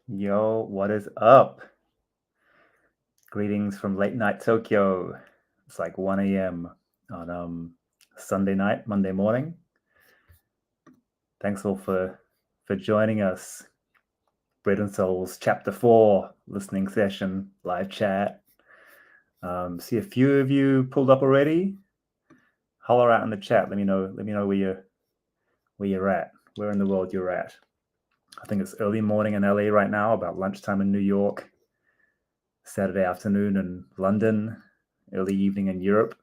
Yo, what is up? Greetings from late night Tokyo. It's like 1 a.m. on Sunday night, Monday morning. Thanks all for joining us. Bread and Souls Chapter 4 listening session, live chat. See a few of you pulled up already. Holler out in the chat. Let me know where you're at, where in the world you're at. I think it's early morning in LA right now, about lunchtime in New York. Saturday afternoon in London, early evening in Europe.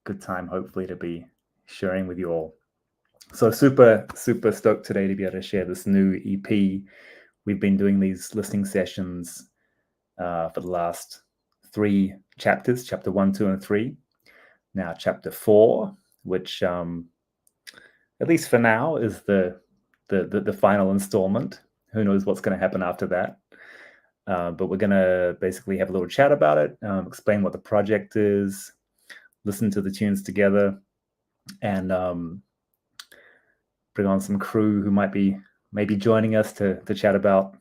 Good time, hopefully, to be sharing with you all. So super stoked today to be able to share this new EP. We've been doing these listening sessions for the last 3 chapters, chapter 1, 2, and 3. Now chapter 4, which at least for now is the final installment. Who knows what's going to happen after that? But we're going to basically have a little chat about it, explain what the project is, listen to the tunes together, and bring on some crew who might be maybe joining us to chat about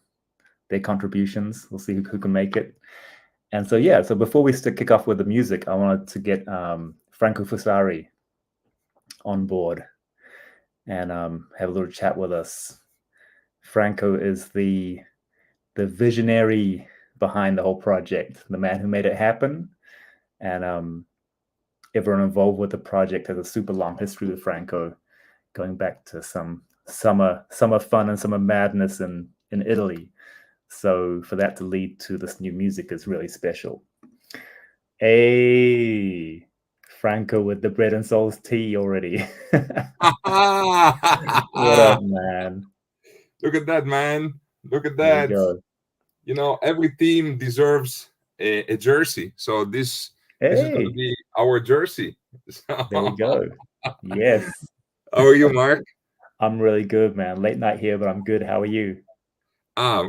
their contributions. We'll see who can make it. And so, yeah, so before we kick off with the music, I wanted to get Franco Fusari on board and have a little chat with us. Franco is the visionary behind the whole project, the man who made it happen. And everyone involved with the project has a super long history with Franco, going back to some summer fun and summer madness in Italy. So for that to lead to this new music is really special. Hey, Franco with the Bread and Souls tea already. What up, man? Look at that, man. Look at There we that. go. You know, every team deserves a jersey. So this is going to Hey, be our jersey. there we go. Yes, How are you, Mark? I'm really good, man. Late night here, but I'm good. How are you?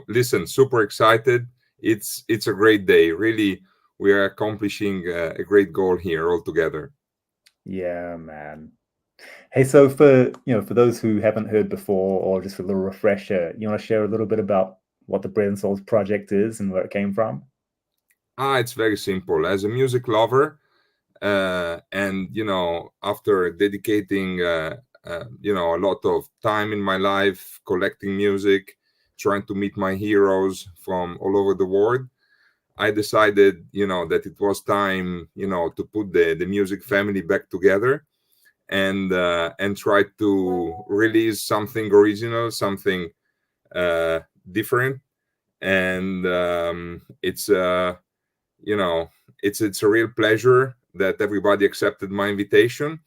Listen, super excited. It's a great day. Really, we are accomplishing a great goal here all together. Yeah, man. Hey, so for those who haven't heard before, or just for a little refresher, you want to share a little bit about what the Bread and Souls project is and where it came from? It's very simple. As a music lover, and after dedicating a lot of time in my life collecting music, trying to meet my heroes from all over the world, I decided that it was time to put the music family back together and try to release something original, something uh, different. And it's you know it's a real pleasure that everybody accepted my invitation,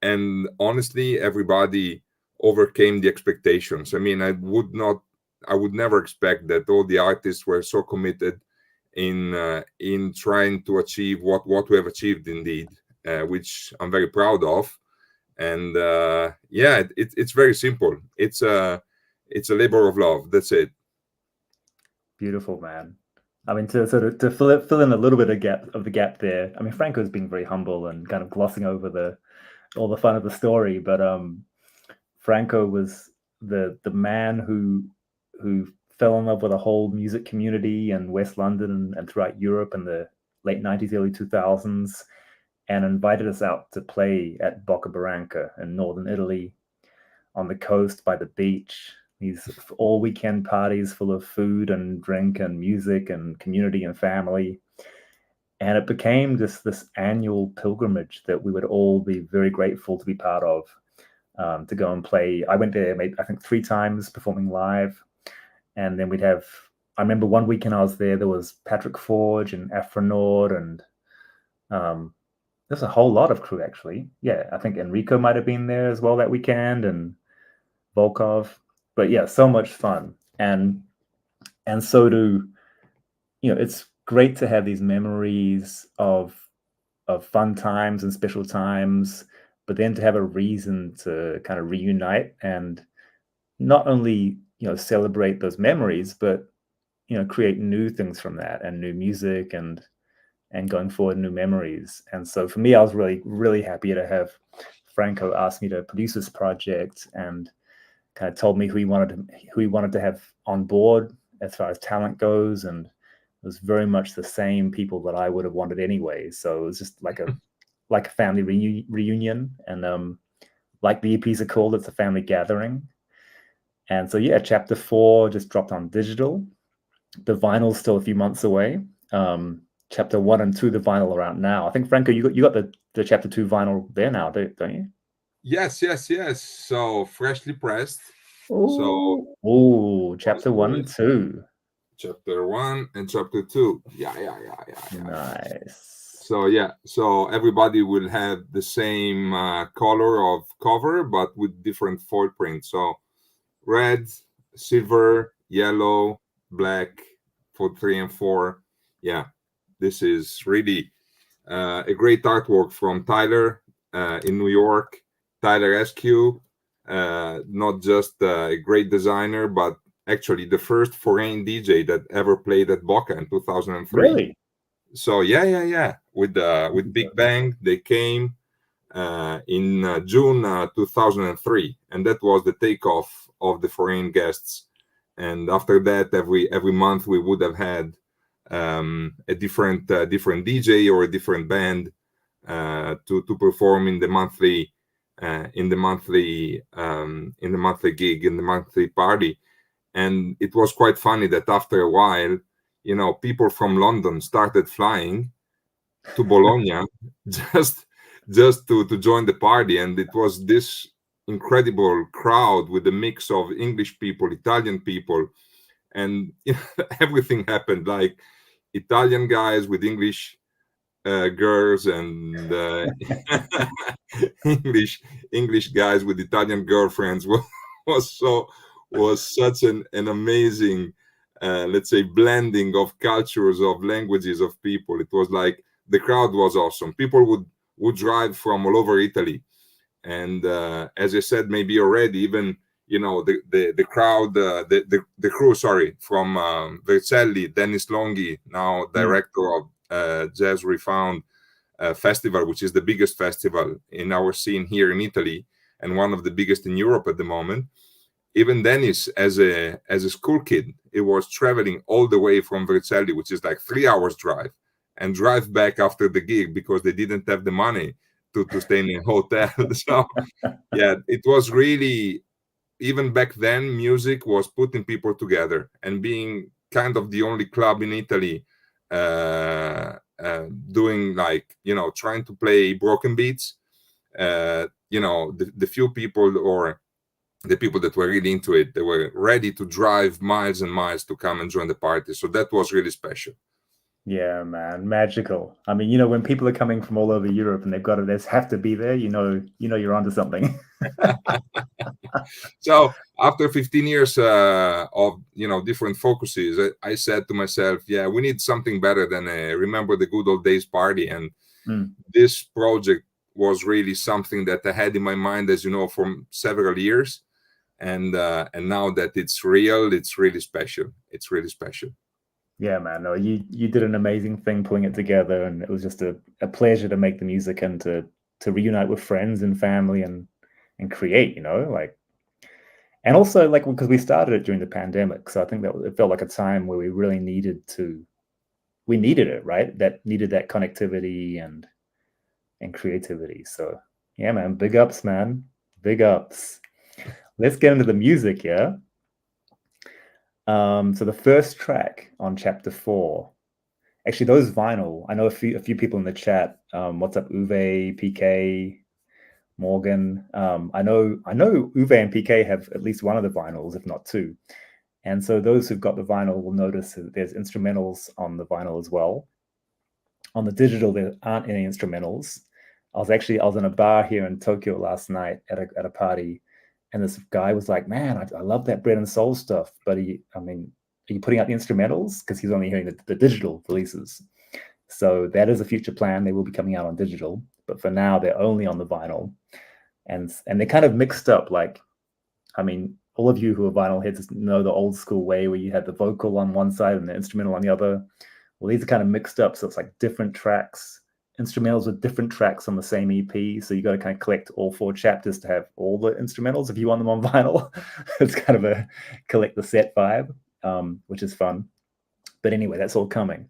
and honestly everybody overcame the expectations. I mean, I would never expect that all the artists were so committed in trying to achieve what we have achieved indeed, which I'm very proud of. And yeah, it's very simple. It's a labor of love, that's it. Beautiful, man. I mean, to sort of to fill in a little bit of the gap there. I mean, Franco's being very humble and kind of glossing over all the fun of the story, but Franco was the man who fell in love with a whole music community in West London and throughout Europe in the late 90s, early 2000s, and invited us out to play at Bocca Barranca in northern Italy on the coast by the beach. These all weekend parties full of food and drink and music and community and family. And it became just this annual pilgrimage that we would all be very grateful to be part of, to go and play. I went there, maybe, I think 3 times performing live. And then I remember one weekend I was there was Patrick Forge and Afronaut and there's a whole lot of crew actually. Yeah, I think Enrico might have been there as well that weekend and Volcov. But yeah, so much fun. And so it's great to have these memories of fun times and special times, but then to have a reason to kind of reunite and not only celebrate those memories, but create new things from that and new music and going forward new memories. And so for me, I was really happy to have Franco ask me to produce this project and kind of told me who he wanted to have on board as far as talent goes, and it was very much the same people that I would have wanted anyway. So it was just like a family reunion, and like the EPs are called, it's a family gathering. And so yeah, chapter 4 just dropped on digital. The vinyl's still a few months away. Chapter 1 and 2, the vinyl are out now. I think Franco, you got the chapter 2 vinyl there now, don't you? Yes. So freshly pressed. Oh, chapter 1 and 2. Chapter 1 and chapter 2. Yeah. Nice. So everybody will have the same color of cover, but with different foil prints. So red, silver, yellow, black for 3 and 4. Yeah, this is really a great artwork from Tyler in New York. Tyler SQ, not just a great designer, but actually the first foreign DJ that ever played at Boca in 2003. Really? So yeah. With Big Bang, they came in June 2003, and that was the takeoff of the foreign guests. And after that, every month we would have had a different DJ or a different band to perform in the monthly gig, in the monthly party. And it was quite funny that after a while, people from London started flying to Bologna just to join the party. And it was this incredible crowd with a mix of English people, Italian people, and everything happened, like Italian guys with English girls, and English guys with Italian girlfriends. was such an amazing, let's say, blending of cultures, of languages, of people. It was like the crowd was awesome. People would drive from all over Italy, and as I said, maybe already even the crowd, the crew, from Vercelli, Dennis Longhi, now director of Jazz Refound Festival, which is the biggest festival in our scene here in Italy and one of the biggest in Europe at the moment. Even Dennis, as a school kid, he was traveling all the way from Vercelli, which is like 3 hours drive, and drive back after the gig because they didn't have the money to stay in a hotel. So yeah, it was really, even back then, music was putting people together, and being kind of the only club in Italy doing, like, trying to play broken beats. The few people, or the people that were really into it, they were ready to drive miles and miles to come and join the party. So that was really special. Yeah, man, magical. I mean, when people are coming from all over Europe and they have to be there, you're onto something. So after 15 years of different focuses, I said to myself, yeah, we need something better than a remember the good old days party. And this project was really something that I had in my mind, as you know, for several years. And now that it's real, it's really special. It's really special. Yeah, man. No, you did an amazing thing pulling it together, and it was just a pleasure to make the music and to reunite with friends and family and create, and also, like, because we started it during the pandemic, so I think that it felt like a time where we really needed it, right? That needed that connectivity and creativity. So yeah, man, big ups, man. Big ups. Let's get into the music, yeah? So the first track on chapter 4, actually, those vinyl, I know a few people in the chat. What's up, Uwe, PK, Morgan? I know Uwe and PK have at least one of the vinyls, if not two. And so those who've got the vinyl will notice that there's instrumentals on the vinyl as well. On the digital, there aren't any instrumentals. I was in a bar here in Tokyo last night at a party, and this guy was like, man, I love that bread and soul stuff, but are you putting out the instrumentals? Because he's only hearing the digital releases. So that is a future plan. They will be coming out on digital, but for now they're only on the vinyl. And they're kind of mixed up. Like, all of you who are vinyl heads know the old school way where you had the vocal on one side and the instrumental on the other. Well, these are kind of mixed up. So it's like different tracks instrumentals with different tracks on the same EP. So you got to kind of collect all 4 chapters to have all the instrumentals if you want them on vinyl. It's kind of a collect the set vibe, which is fun. But anyway, that's all coming.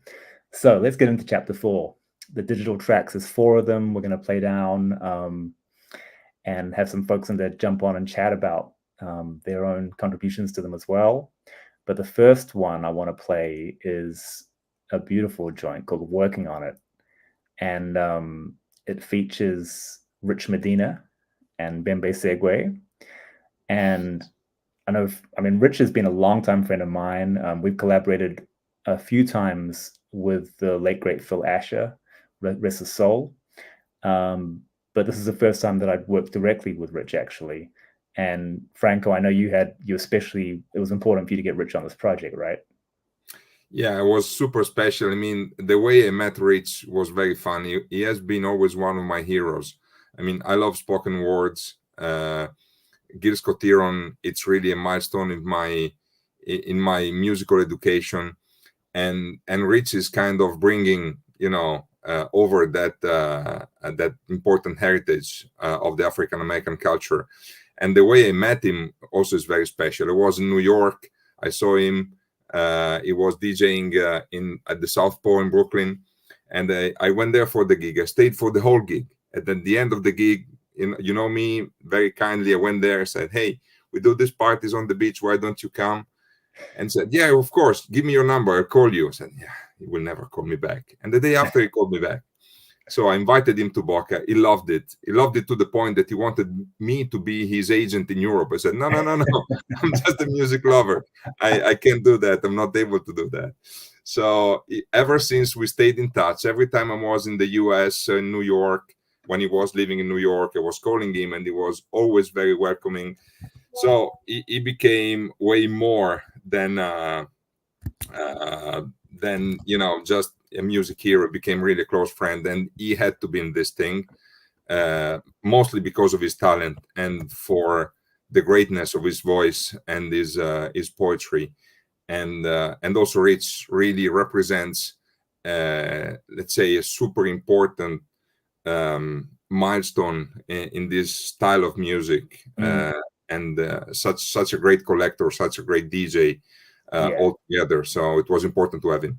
So let's get into chapter 4. The digital tracks, there's 4 of them. We're going to play down and have some folks in there jump on and chat about their own contributions to them as well. But the first one I want to play is a beautiful joint called Working on It. And it features Rich Medina and Bembe Segue. And Rich has been a longtime friend of mine. We've collaborated a few times with the late, great Phil Asher, Rest his soul. But this is the first time that I've worked directly with Rich, actually. And Franco, I know it was important for you to get Rich on this project, right? Yeah, it was super special. I mean, the way I met Rich was very funny. He has been always one of my heroes. I mean, I love spoken words. Gil Scott-Heron, it's really a milestone in my musical education. And Rich is kind of bringing, over that important heritage of the African American culture. And the way I met him also is very special. It was in New York. I saw him. He was DJing at the South Pole in Brooklyn, and I went there for the gig. I stayed for the whole gig. And at the end of the gig, you know me, very kindly, I went there and said, "Hey, we do these parties on the beach. Why don't you come?" And said, "Yeah, of course. Give me your number. I'll call you." I said, "Yeah, he will never call me back." And the day after, he called me back. So I invited him to Boca. He loved it. He loved it to the point that he wanted me to be his agent in Europe. I said, no. I'm just a music lover. I can't do that. I'm not able to do that. So ever since we stayed in touch, every time I was in the US, in New York, when he was living in New York, I was calling him, and he was always very welcoming. So he became way more than just a music hero. Became really a close friend, and he had to be in this thing, mostly because of his talent and for the greatness of his voice and his poetry, and also Rich really represents, let's say, a super important milestone in this style of music, and such a great collector, such a great DJ all together. So it was important to have him.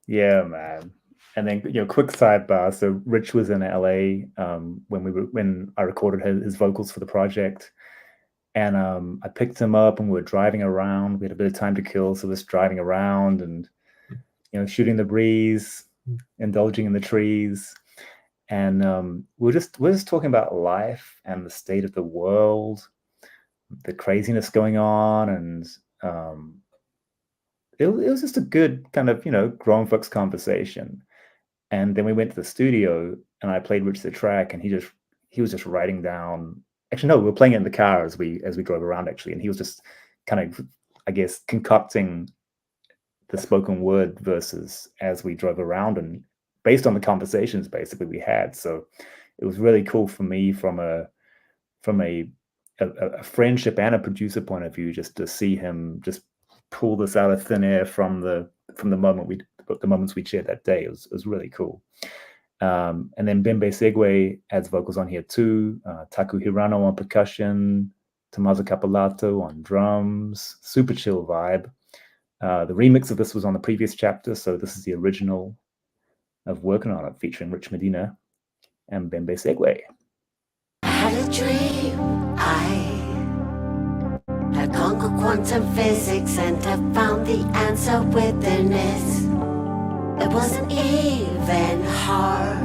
Yeah, man. And then, quick sidebar. So Rich was in LA when I recorded his vocals for the project, and I picked him up and we were driving around. We had a bit of time to kill, so just driving around and shooting the breeze, indulging in the trees, and we're just talking about life and the state of the world, the craziness going on, and it was just a good kind of grown folks conversation. And then we went to the studio and I played Rich the track, and he was just writing down. Actually, no, we were playing it in the car as we drove around, actually, and he was just kind of, I guess, concocting the spoken word verses as we drove around, and based on the conversations basically we had. So it was really cool for me from a friendship and a producer point of view, just to see him just pull this out of thin air from the moments we shared that day. It was really cool. And then Bembe Segue adds vocals on here too. Taku Hirano on percussion, Tommaso Cappellato on drums. Super chill vibe. The remix of this was on the previous chapter, so this is the original of Working on It, featuring Rich Medina and Bembe Segue. I had a dream. I had conquered quantum physics and have found the answer within it. It wasn't even hard.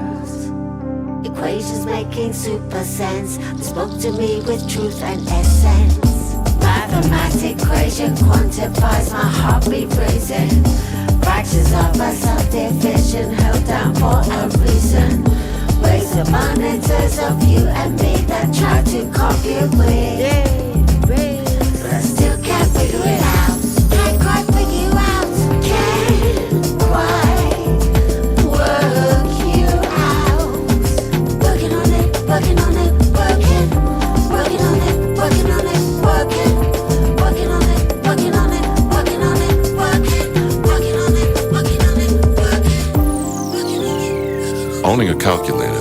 Equations making super sense. They spoke to me with truth and essence. Mathematic equation quantifies my heartbeat racing. Fractions of a subdivision held down for a reason. Ways of monitors of you and me that try to copy with. But I still can't figure it out. Can't quite figure you out. Can't quite work you out. Working on it, working on it, working. Working on it, working on it, working. Working on it, working on it, working on it, working. Working on it, working on it, working. Working on it, working on it. Owning a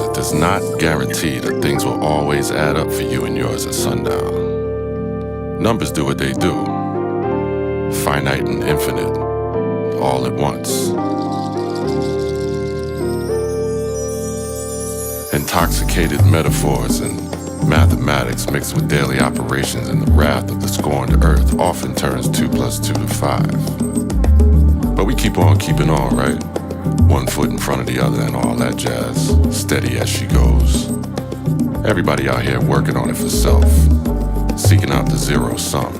future does not guarantee that things will always add up for you and yours at sundown. Numbers do what they do, finite and infinite, all at once. Intoxicated metaphors and mathematics mixed with daily operations and the wrath of the scorned earth often turns 2 + 2 to 5. But we keep on keeping on, right? One foot in front of the other and all that jazz, steady as she goes. Everybody out here working on it for self, seeking out the zero sum.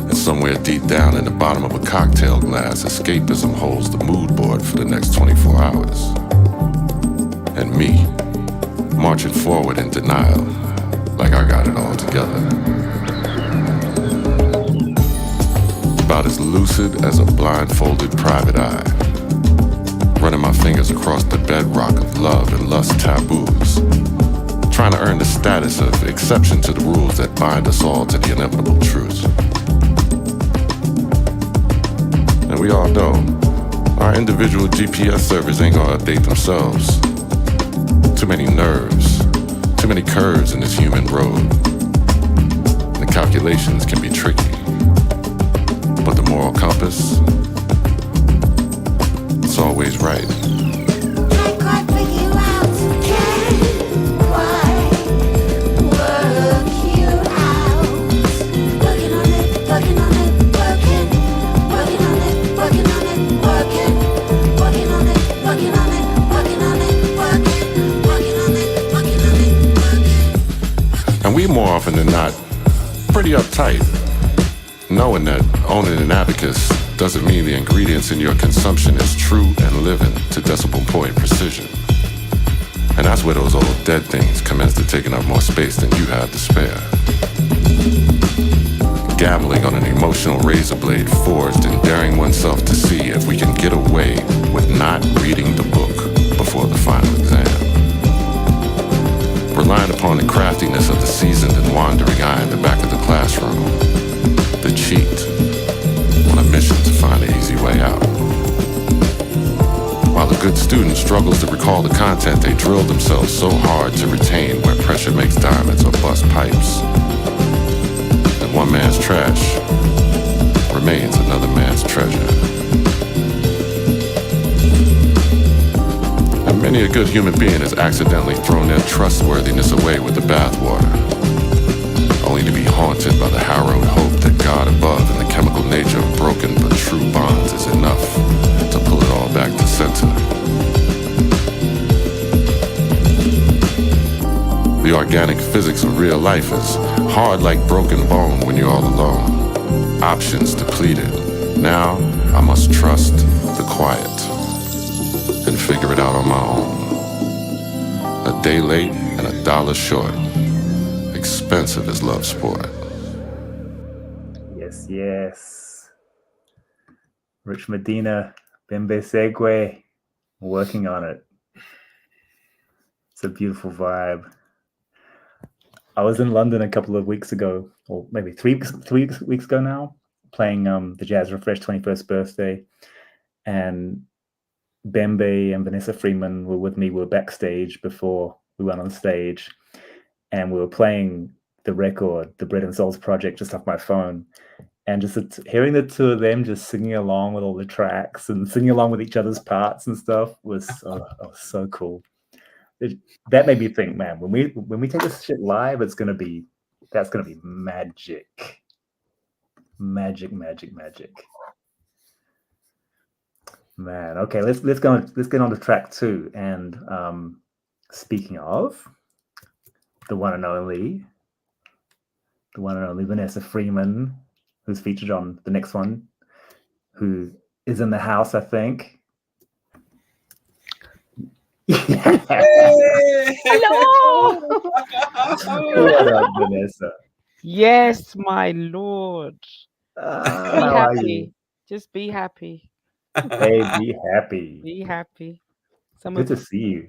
And somewhere deep down in the bottom of a cocktail glass, escapism holds the mood board for the next 24 hours. And me, marching forward in denial, like I got it all together. About as lucid as a blindfolded private eye, running my fingers across the bedrock of love and lust taboos, trying to earn the status of exception to the rules that bind us all to the inevitable truth. And we all know, our individual GPS servers ain't gonna update themselves. Too many nerves, too many curves in this human road. The calculations can be tricky, but the moral compass, it's always right. Can't quite figure you out. Can't quite work you out. Working on it, working on it, working. Working on it, working on it, working. Working on it, working on it, working on it, working. Working on it, working on it, working. And we more often than not, pretty uptight, knowing that owning an abacus doesn't mean the ingredients in your consumption is true and living to decimal point precision. And that's where those old dead things commence to taking up more space than you have to spare. Gambling on an emotional razor blade forged and daring oneself to see if we can get away with not reading the book before the final exam. Relying upon the craftiness of the seasoned and wandering eye in the back of the classroom. The cheat on a mission to find the easy way out. While a good student struggles to recall the content they drilled themselves so hard to retain where pressure makes diamonds or bust pipes. And one man's trash remains another man's treasure. And many a good human being has accidentally thrown their trustworthiness away with the bathwater, only to be haunted by the harrowed hope that God above and the chemical nature of broken but true bonds is enough to pull it all back to center. The organic physics of real life is hard like broken bone when you're all alone. Options depleted. Now I must trust the quiet and figure it out on my own. A day late and $1 short. Expensive as love sport. Yes, yes. Rich Medina, Bembe Segue, working on it. It's a beautiful vibe. I was in London a couple of weeks ago, or maybe three weeks ago now, playing the Jazz Refresh 21st birthday, and Bembe and Vanessa Freeman were with me. We were backstage before we went on stage, and we were playing the record, the Bread and Souls Project, just off my phone, and just hearing the two of them just singing along with all the tracks and singing along with each other's parts and stuff was so cool. That made me think, man, when we take this shit live, that's gonna be magic. Magic. Man, okay, let's get on to track 2. And speaking of the one and only Vanessa Freeman, who's featured on the next one, who is in the house, I think. Hello. What up, Vanessa? Yes, my lord. Be How are you? happy. Just be happy. Hey, be happy. Be happy. Good to see you.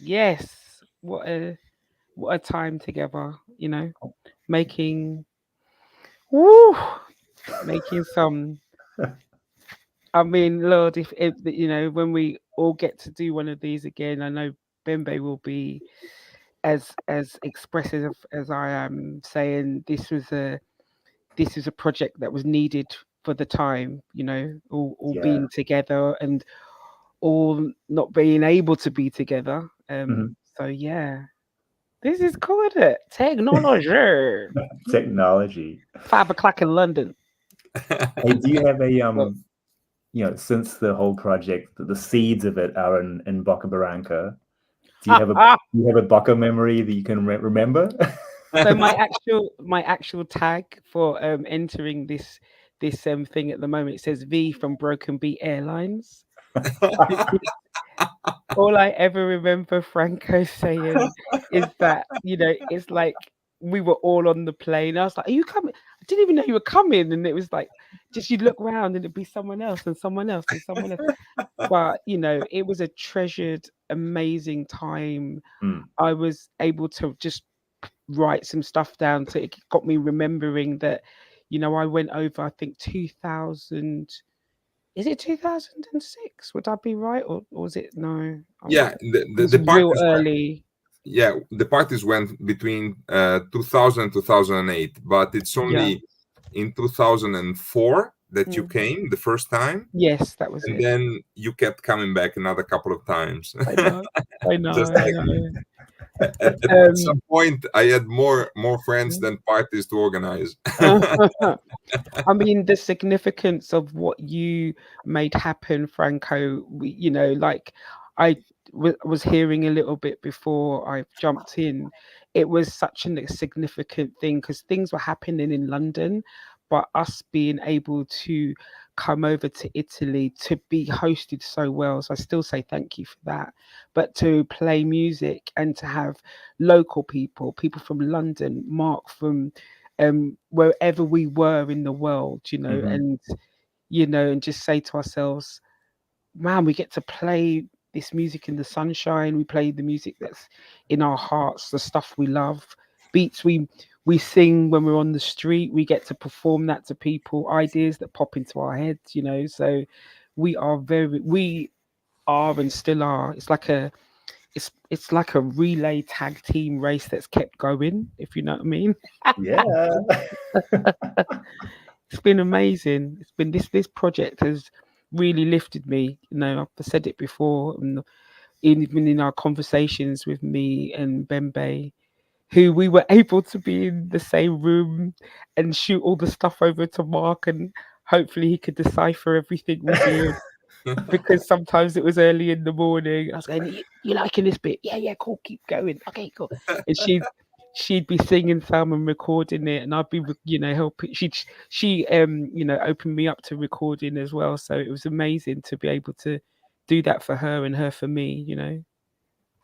Yes. What a time together, you know. Making some I mean, Lord, if you know, when we all get to do one of these again, I know Bembe will be as expressive as I am, saying this is a project that was needed for the time, you know, all Yeah. being together and all not being able to be together. Mhm. So yeah, this is called it technology. Technology. 5 o'clock in London. Hey, do you have a Well, since the whole project, the seeds of it are in Boca Barranca. Do you have a Boca memory that you can remember? so my actual tag for entering this thing at the moment, it says V from Broken Beat Airlines. All I ever remember Franco saying is that, you know, it's like we were all on the plane. I was like, "Are you coming?" I didn't even know you were coming, and it was like just you'd look around and it'd be someone else and someone else and someone else. But you know, it was a treasured, amazing time. Mm. I was able to just write some stuff down, so it got me remembering that, you know, I went over, I think 2000. Is it 2006? Would I be right, or was it no? Yeah, It the was real parties went, early. yeah, the parties went between 2000 and 2008, but it's Yeah. only in 2004 that you Mm. came the first time, Yes, that was and it. then you kept coming back another couple of times. I know. I know. Just I like know. at Um, some point, I had more friends than parties to organize. I mean, the significance of what you made happen, Franco, you know, like I was hearing a little bit before I jumped in. It was such a significant thing because things were happening in London, but us being able to come over to Italy to be hosted so well. So I still say thank you for that. But to play music and to have local people, people from London, Mark from wherever we were in the world, you know, Mhm. and you know, and just say to ourselves, man, we get to play this music in the sunshine. We play the music that's in our hearts, the stuff we love, beats we sing when we're on the street. We get to perform that to people, ideas that pop into our heads, you know. So we are and still are. It's like a relay tag team race that's kept going, if you know what I mean. Yeah. It's been amazing. It's been this project has really lifted me. You know, I've said it before, and even in our conversations with me and Bembe, who we were able to be in the same room and shoot all the stuff over to Mark, and hopefully he could decipher everything we did. Because sometimes it was early in the morning. I was going, "You liking this bit? Yeah, yeah, cool. Keep going. Okay, cool." And she'd be singing some and recording it, and I'd be, you know, helping. She you know, opened me up to recording as well. So it was amazing to be able to do that for her and her for me. You know,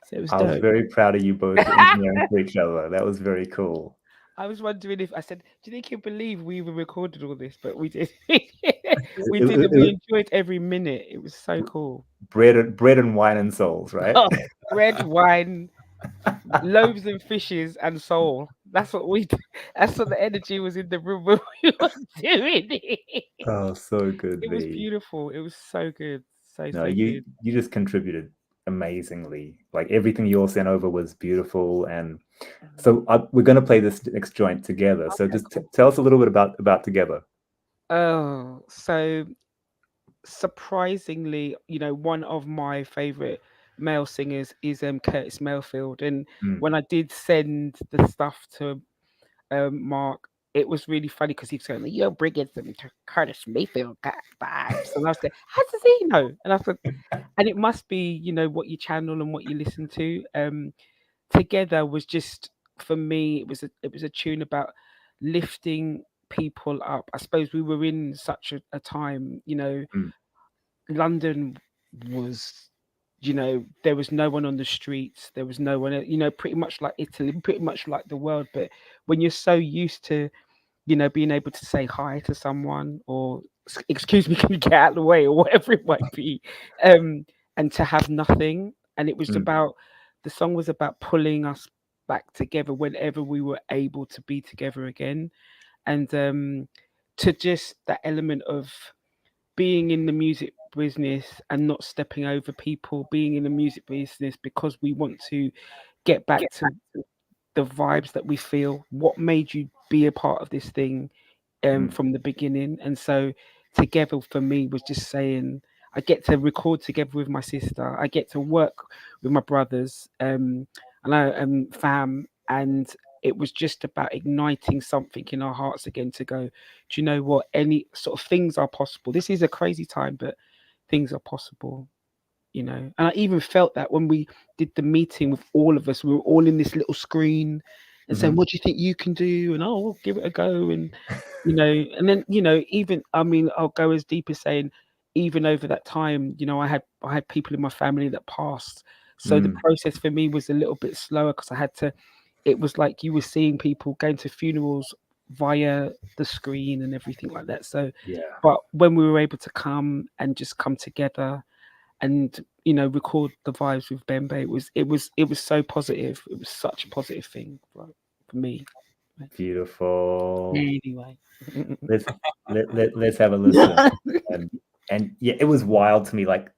so it was I was dope. very proud of you both engineering for each other. That was very cool. I was wondering if I said, "Do you think you believe we even recorded all this?" But we did. We It, did, it, and we it, enjoyed every minute. It was so cool. bread and wine and souls, right? Oh, bread, wine, loaves and fishes and soul. That's what we. That's what the energy was in the room when we were doing it. Oh, so good, It was V. beautiful. It was so good. No, So good. you just contributed amazingly. Like everything you all sent over was beautiful, and so we're going to play this next joint together. So Okay, just cool. tell us a little bit about together. Oh, so surprisingly, you know, one of my favorite male singers is Curtis Mayfield, and Mm. when I did send the stuff to Mark, it was really funny because he was saying, "You're bringing some Curtis Mayfield vibes," and I was like, "How does he know?" And I said, "And it must be, you know, what you channel and what you listen to." Together was just for me. It was a tune about lifting people up. I suppose we were in such a time, you know, Mm. London was, you know, there was no one on the streets. There was no one, you know, pretty much like Italy, pretty much like the world. But when you're so used to, you know, being able to say hi to someone or excuse me, can you get out of the way or whatever it might be, and to have nothing. And it was Mm. about, the song was about pulling us back together whenever we were able to be together again. And to just that element of being in the music business and not stepping over people, being in the music business because we want to get back to the vibes that we feel. What made you be a part of this thing from the beginning? And so together for me was just saying, I get to record together with my sister, I get to work with my brothers, and fam, and it was just about igniting something in our hearts again to go, do you know what, any sort of things are possible. This is a crazy time, but things are possible, you know. And I even felt that when we did the meeting with all of us, we were all in this little screen and saying, what do you think you can do? And we'll give it a go. And you know, and then, you know, even, I mean, I'll go as deep as saying, even over that time, you know, I had people in my family that passed. So the process for me was a little bit slower because I had to, it was like you were seeing people going to funerals via the screen and everything like that. So, but when we were able to come and just come together and, you know, record the vibes with Bembe, it was so positive. It was such a positive thing for me. Beautiful. Anyway, let's have a listen. And yeah, it was wild to me. Like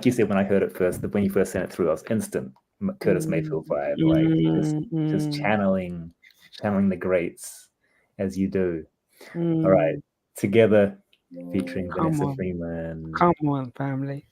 you said, when I heard it first, when you first sent it through, I was instant Curtis Mayfield vibe, like just channeling the greats as you do. All right, Together featuring Vanessa Freeman. Come on, family.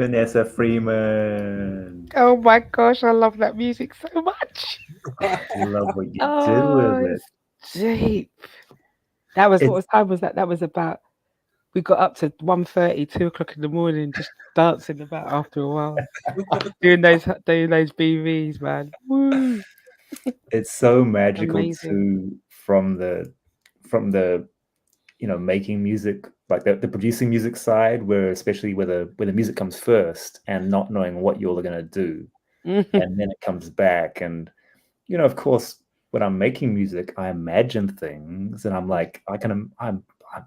Vanessa Freeman. Oh my gosh, I love that music so much. I love what you did Oh, with it. it's deep. That was, It- what time was that? That was about, we got up to 1:30, 2 o'clock in the morning, just dancing about after a while. doing those BVs, man. Woo. It's so magical Amazing. too from the making music, like the producing music side, where especially where the music comes first and not knowing what you're gonna do. And then it comes back, and of course, when I'm making music, I imagine things, and I'm like,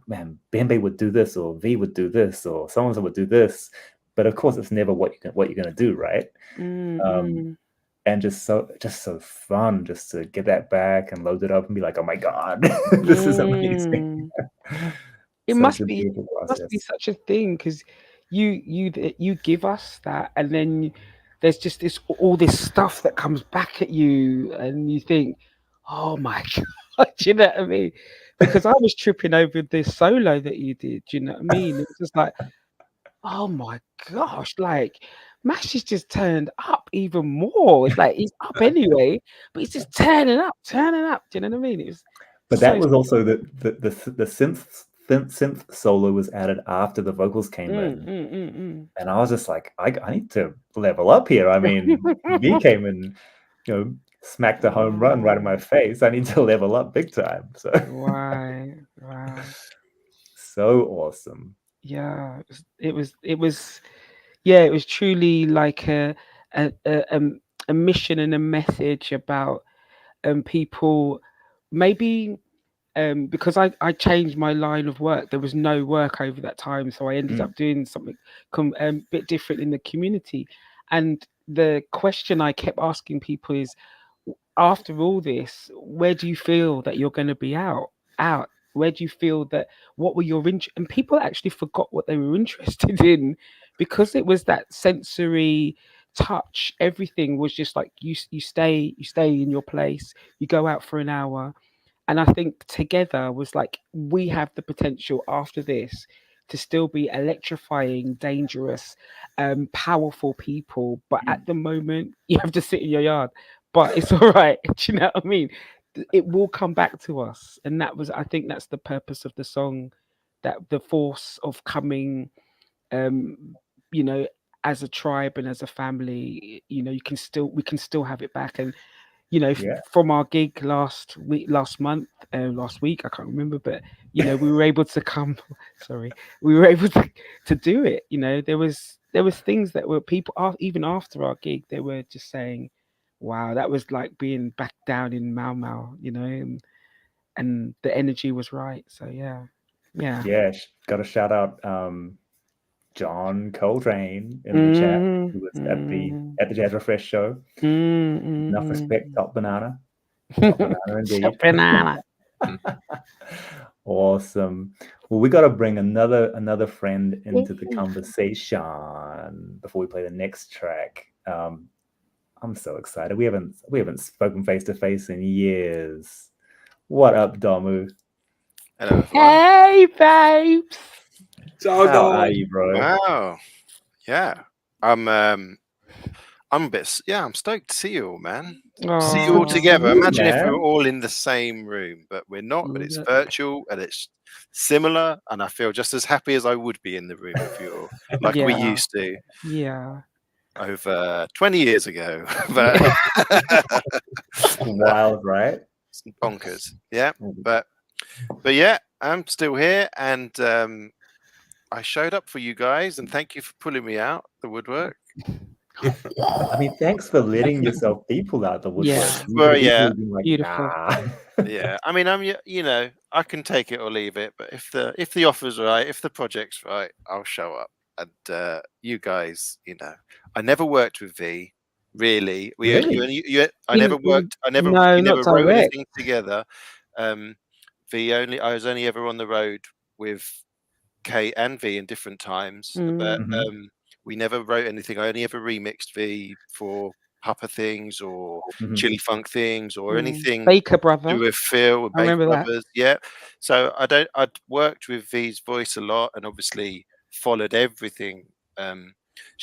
man, Bembe would do this, or V would do this, or someone would do this, but of course, it's never what you're gonna do, right? And just so fun, just to get that back and load it up and be like, oh my god, this is amazing. It Such must a be beautiful process. such a thing, because you give us that, and then there's just all this stuff that comes back at you, and you think, oh my god, you know what I mean? Because I was tripping over this solo that you did, you know what I mean? It was just like, oh my gosh, like Mash is just turned up even more. It's like he's up anyway, but he's just turning up. Do you know what I mean? It was, but that was also the synth solo was added after the vocals came in. And I was just like, I need to level up here. I mean, V came and smacked a home run right in my face. I need to level up big time. So wow. So awesome. Yeah, it was truly like a mission and a message about people, maybe because I changed my line of work. There was no work over that time, so I ended up doing something a bit different in the community. And the question I kept asking people is, after all this, where do you feel that you're going to be out? Where do you feel that, what were your and people actually forgot what they were interested in, because it was that sensory touch. Everything was just like you stay in your place, you go out for an hour. And I think together was like, we have the potential after this to still be electrifying, dangerous, powerful people. But at the moment, you have to sit in your yard. But it's all right. Do you know what I mean? It will come back to us. And I think that's the purpose of the song, that the force of coming, as a tribe and as a family, we can still have it back. And from our gig last week, I can't remember, but we were able to come. Sorry, we were able to do it. There was things that were, people even after our gig, they were just saying, "Wow, that was like being back down in Mau Mau," and the energy was right. So yeah. Got to shout out John Coltrane in the chat, who was at the Jazz Refresh show. Enough respect, top banana. Top banana indeed. Top banana. Awesome. Well, we got to bring another friend into the conversation before we play the next track. I'm so excited. We haven't spoken face to face in years. What up, Domu? Hello, everyone. Hey, babes. How are you, bro? Wow. Yeah. I'm a bit. Yeah, I'm stoked to see you all, man. See you all together. Imagine if we were all in the same room, but we're not. But it's virtual and it's similar, and I feel just as happy as I would be in the room with you all, like we used to. Yeah. Over 20 years ago. But wild, right? Bonkers. Yeah. But yeah, I'm still here, and I showed up for you guys, and thank you for pulling me out the woodwork. I mean, thanks for letting yourself be pulled out the woodwork. Yeah. Well, yeah. Like, Beautiful. nah. Yeah. I mean, I can take it or leave it, but if the offer's right, if the project's right, I'll show up. And you guys, I never worked with V. Really, I never worked. We never wrote anything together. I was only ever on the road with Kate and V in different times, but we never wrote anything. I only ever remixed V for Pupper things or Chili Funk things or anything. Baker Brother. Do with Phil and Baker Brothers. Yeah. So I'd worked with V's voice a lot, and obviously followed everything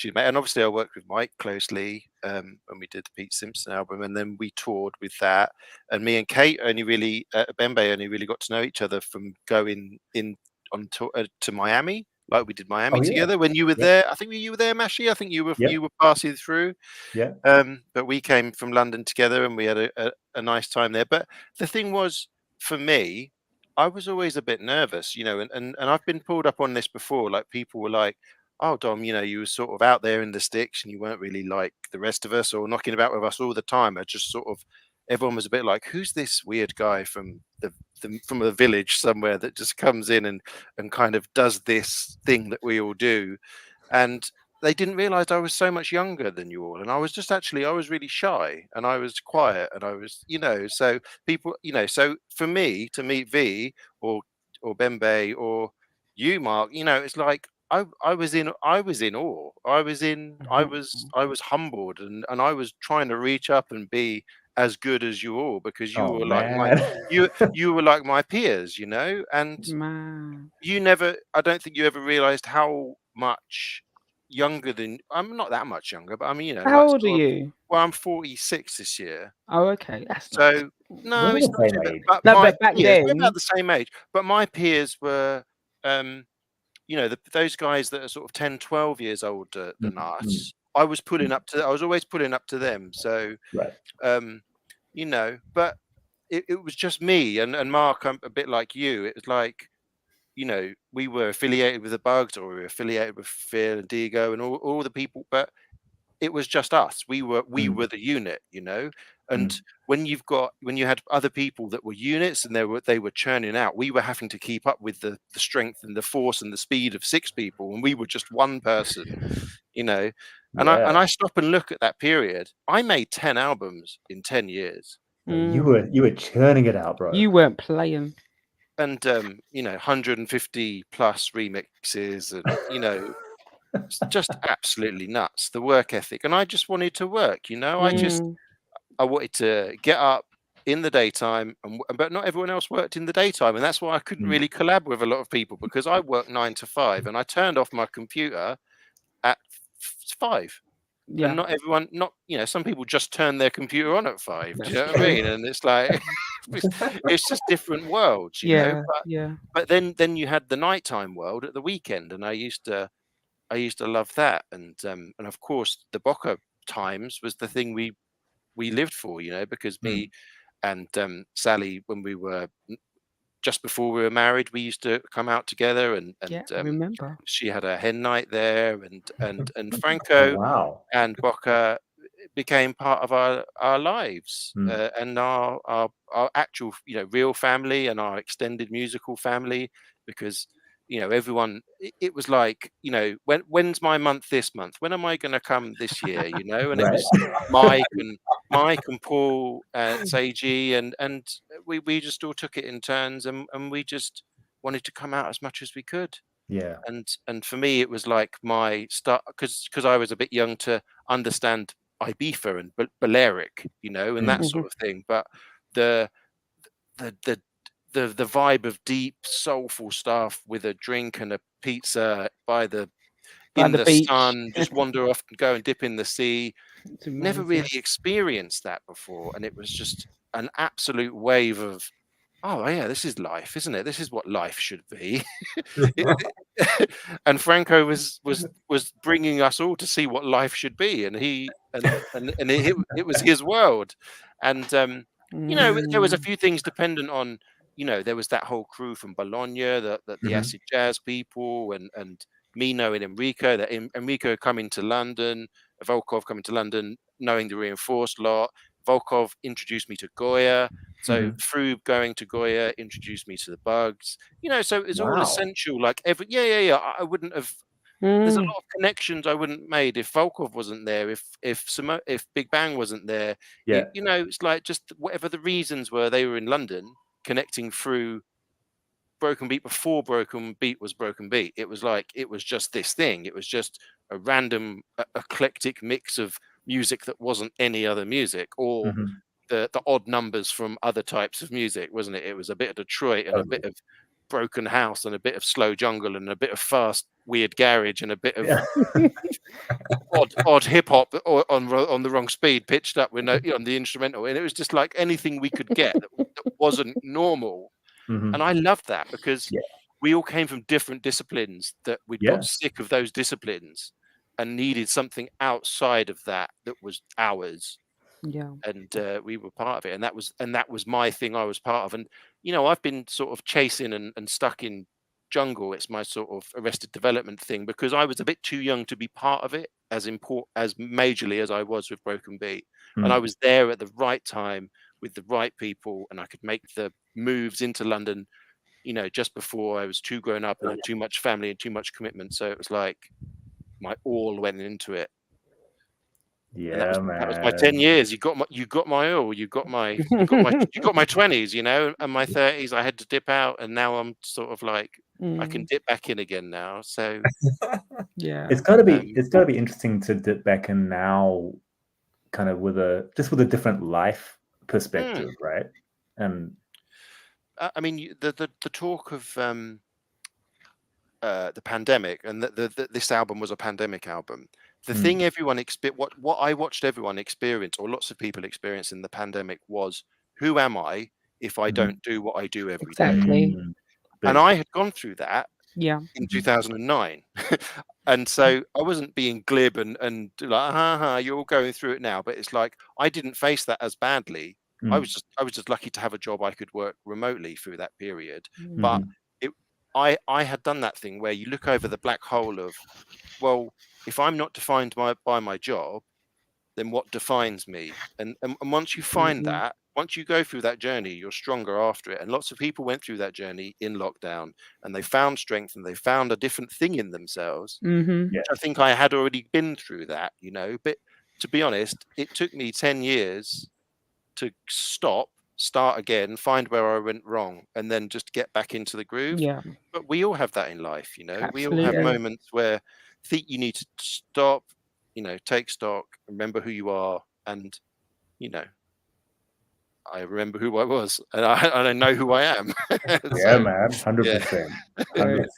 and obviously I worked with Mike closely when we did the Pete Simpson album, and then we toured with that. And me and Kate Bembe only really got to know each other from going in on tour to Miami. Like we did Miami together when you were there. I think you were there, Mashi. I think you were passing through. Yeah. But we came from London together, and we had a nice time there. But the thing was, for me, I was always a bit nervous, you know, and I've been pulled up on this before. Like people were like, "Oh, Dom, you know, you were sort of out there in the sticks, and you weren't really like the rest of us, or knocking about with us all the time." I just sort of, everyone was a bit like, "Who's this weird guy from from a village somewhere that just comes in and kind of does this thing that we all do?" And they didn't realize I was so much younger than you all. And I was just I was really shy, and I was quiet, and I was, you know, so people, you know, so for me to meet V or Bembe or you, Mark, you know, it's like I was in awe. I was humbled, and I was trying to reach up and be as good as you all, because you were like you were like my peers, you know. And you never, I don't think you ever realized how much younger than, I'm not that much younger, but I mean, you know, how old are you? Well, I'm 46 this year. Oh, okay, that's so no, we're it's the not same too age. bad. But back peers, then, we're about the same age, but my peers were you know, those guys that are sort of 10, 12 years older than us. I was always pulling up to them. So you know, but it was just me and Mark. I'm a bit like you. It was like, you know, we were affiliated with the Bugs, or we were affiliated with Phil and Diego and all the people, but it was just us. We were the unit, you know. And when you had other people that were units, and they were churning out, we were having to keep up with the strength and the force and the speed of 6 people, and we were just one person, you know. And I stop and look at that period. I made 10 albums in 10 years. You were churning it out, bro. You weren't playing. And you know, 150 plus remixes, and you know, just absolutely nuts, the work ethic. And I just wanted to work, you know. I wanted to get up in the daytime, but not everyone else worked in the daytime, and that's why I couldn't really collab with a lot of people, because I worked 9 to 5, and I turned off my computer at 5. Yeah. And not everyone, you know, some people just turn their computer on at 5. Do you know what I mean? And it's like it's just different worlds, you know. But then you had the nighttime world at the weekend, and I used to love that. And of course the Boca times was the thing we lived for, you know, because me and Sally, when we were just before we were married, we used to come out together, and I remember she had a hen night there, and Franco and Boca became part of our lives, and our actual, you know, real family, and our extended musical family, because, you know, everyone, it was like, you know, when's my month this month? When am I going to come this year? You know, and it was Mike and Paul and Seiji, and we just all took it in turns, and we just wanted to come out as much as we could. Yeah. And for me, it was like my start, because I was a bit young to understand Ibiza and Balearic, you know, and that sort of thing. But the vibe of deep, soulful stuff with a drink and a pizza in the beach. sun, just wander off and go and dip in the sea. Never really experienced that before, and it was just an absolute wave of, oh yeah, this is life, isn't it? This is what life should be. And Franco was bringing us all to see what life should be, and it was his world. And you know, there was a few things dependent on, you know, there was that whole crew from Bologna, the acid jazz people, and me knowing Enrico, that Enrico coming to London, Volcov coming to London, knowing the Reinforced lot. Volcov introduced me to Goya, so through going to Goya, introduced me to the Bugs. You know, so it's all essential. Like I wouldn't have. There's a lot of connections I wouldn't have made if Volcov wasn't there, if Big Bang wasn't there. You know, it's like just whatever the reasons were, they were in London connecting through Broken Beat before Broken Beat was Broken Beat. It was like, it was just this thing. It was just a random eclectic mix of music that wasn't any other music, or the odd numbers from other types of music, wasn't it? It was a bit of Detroit and a bit of broken house and a bit of slow jungle and a bit of fast weird garage and a bit of odd hip hop on the wrong speed pitched up with no on the instrumental, and it was just like anything we could get that wasn't normal. And I loved that because we all came from different disciplines that we'd got sick of those disciplines and needed something outside of that was ours. And we were part of it, and that was my thing I was part of. And I've been sort of chasing and stuck in jungle. It's my sort of Arrested Development thing, because I was a bit too young to be part of it as majorly as I was with Broken Beat. And I was there at the right time with the right people, and I could make the moves into London just before I was too grown up and had too much family and too much commitment. So it was like my all went into it. Yeah, man. That was my 10 years. You got my all. You got my 20s, and my 30s. I had to dip out, and now I'm sort of like I can dip back in again now. So it's got to be interesting to dip back in now, kind of with a different life perspective, right? And I mean, the talk of the pandemic, and this album was a pandemic album. The thing everyone what I watched everyone experience, or lots of people experience in the pandemic, was, who am I if I don't do what I do every day? And I had gone through that in 2009. And so I wasn't being glib and like, you're all going through it now. But it's like, I didn't face that as badly. I was just lucky to have a job I could work remotely through that period. But I had done that thing where you look over the black hole of, well, if I'm not defined by my job, then what defines me? And once you find that, once you go through that journey, you're stronger after it. And lots of people went through that journey in lockdown, and they found strength, and they found a different thing in themselves. Which I think I had already been through that, But to be honest, it took me 10 years to start again, find where I went wrong, and then just get back into the groove. But we all have that in life, Absolutely. We all have moments where think you need to stop, take stock, remember who you are. And I remember who I was, and I know who I am. So, man, 100%. 100%.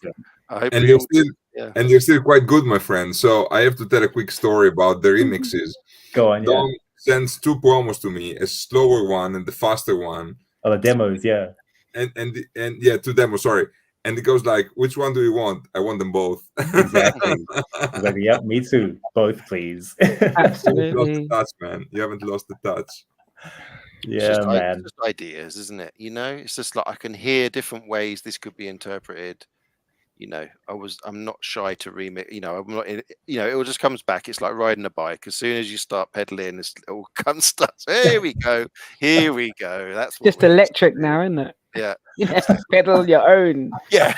And you're still quite good, my friend. So I have to tell a quick story about the remixes. Go on. Dom sends 2 promos to me, a slower one and the faster one. Oh, the demos, and 2 demos, sorry. And it goes like, which one do you want? I want them both. Exactly. Exactly. Yep, me too. Both, please. Absolutely. You haven't lost the touch, man. You haven't lost the touch. Yeah, man. It's just ideas, isn't it? It's just like I can hear different ways this could be interpreted. I'm not shy to remix. I'm not. It all just comes back. It's like riding a bike. As soon as you start pedaling, it all comes starts. Here we go. Here we go. That's just electric now, isn't it? Yeah. Pedal your own. Yeah.